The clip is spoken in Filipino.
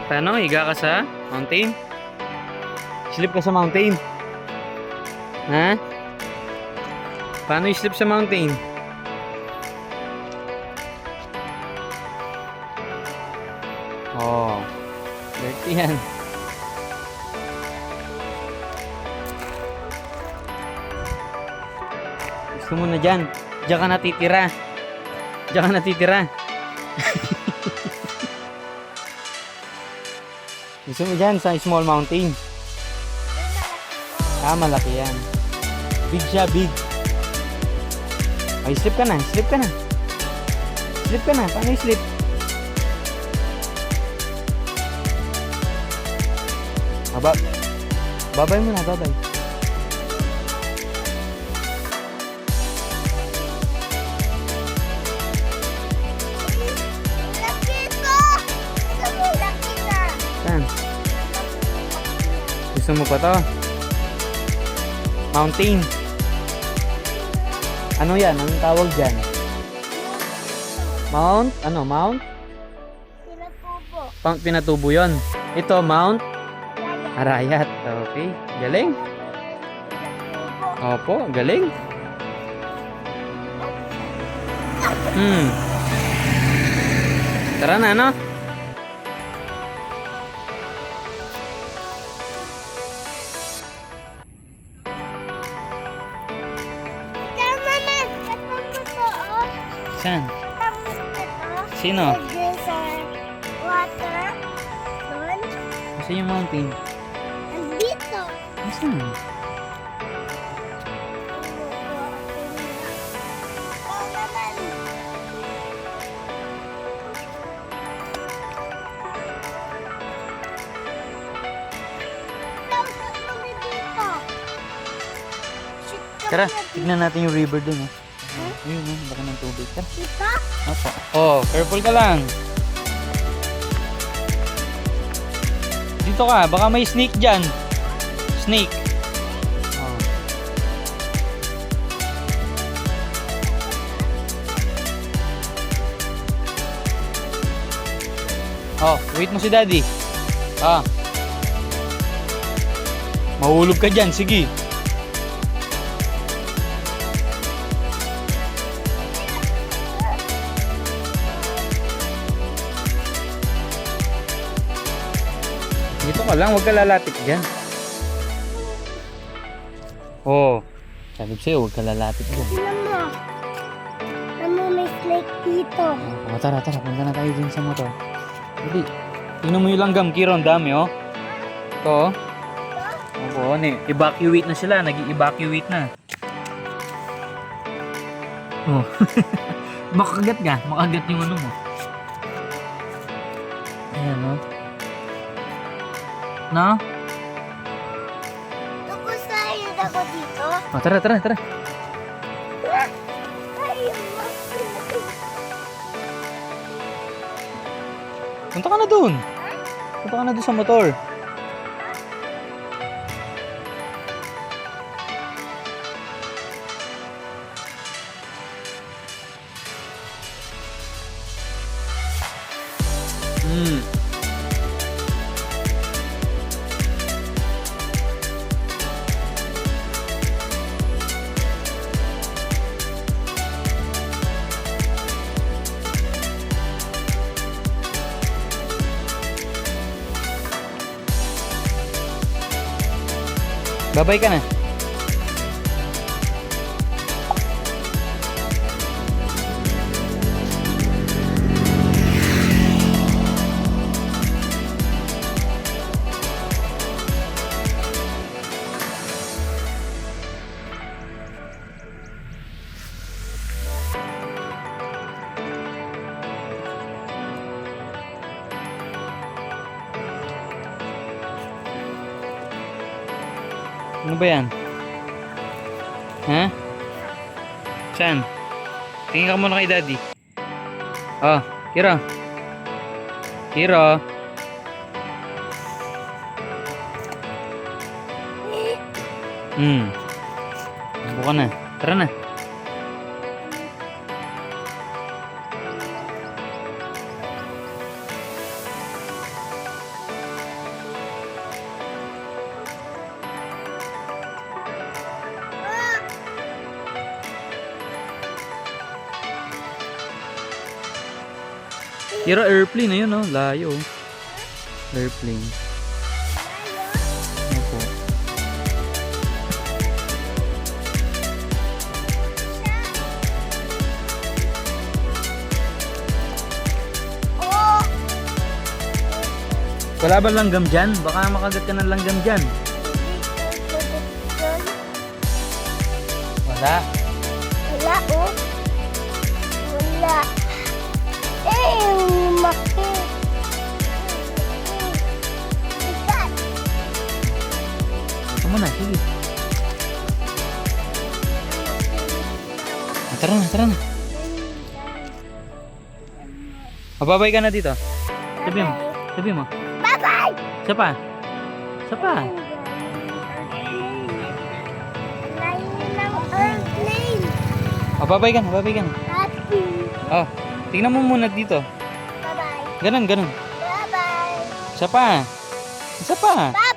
Paano? Higa ka sa mountain? Slip ka sa mountain? Ha? Paano i-slip sa mountain? Oh, dirty yan. Gusto mo na dyan. Diyan ka natitira. Diyan ka natitira. Gusto mo dyan sa small mountain. Ah, malaki yan. Big siya, big. Ay, slip ka na. Slip ka na. Slip ka na. Paano i-slip? Aba. Babay mo na, babay. Saan? Gusto mo pa to? Mountain. Ano yan? Anong tawag dyan? Mount? Ano? Mount? Pinatubo. Mount Pinatubo yun. Ito, Mount Arayat. Okay. Galing. Opo, galing. Tara na, no? Tama na. Katamo to, oh. Saan? Katamo to. Sino? Lagay sa water. Doon. Saan yung mountain? Andito. Saan? Tara, tignan natin yung river dun, oh. Ayun, oh, baka ng tubig. Tara. Dito? Opo. Oh, careful ka lang. Dito ka, baka may snake dyan. Snake. Oh. Oh, wait mo si daddy. Ah. Mahulog ka dyan, sige. Dito ka lang, huwag ka lalapit dyan. Oh, sabi ko sa'yo, huwag ka lalapit dyan. Tignan mo. Tignan mo, may snake dito. Oh, tara, punta na tayo dun sa motor. Hindi. Tingnan mo yung langgam, Kiro, ang dami, oh. Ito, oh. Opo, evacuate na sila, nag-evacuate na. Oh. Makagat ka, makagat yung ano mo. Ayan, oh. No? Tapos tayo ako dito. Oh, tara. Ay, Punta ka na dun. Punta ka na dun sa motor. Babay ka na. Ano ba yan? Ha? Saan? Tingin ka muna kay daddy. Oh, Kiro. Kiro. Buka na. Tara na. Kira airplane, ayun oh, layo. Airplane. Opo. Oh! Wala ba langgam dyan? Baka makagat ka ng langgam dyan. Wala. Wala, oh. Wala. Eh, maki. Ikat. Tama na, sige. Tara na, tara na. Mababay ka na dito. Sabi mo. Sabi mo. Bye-bye! Isa pa. Isa pa. Layo ng airplane. Mababay ka na, mababay ka na. Happy. Oh, tingnan mo muna dito. Bye-bye. Ganun, ganun. Bye-bye. Isa pa. Isa pa. Bye!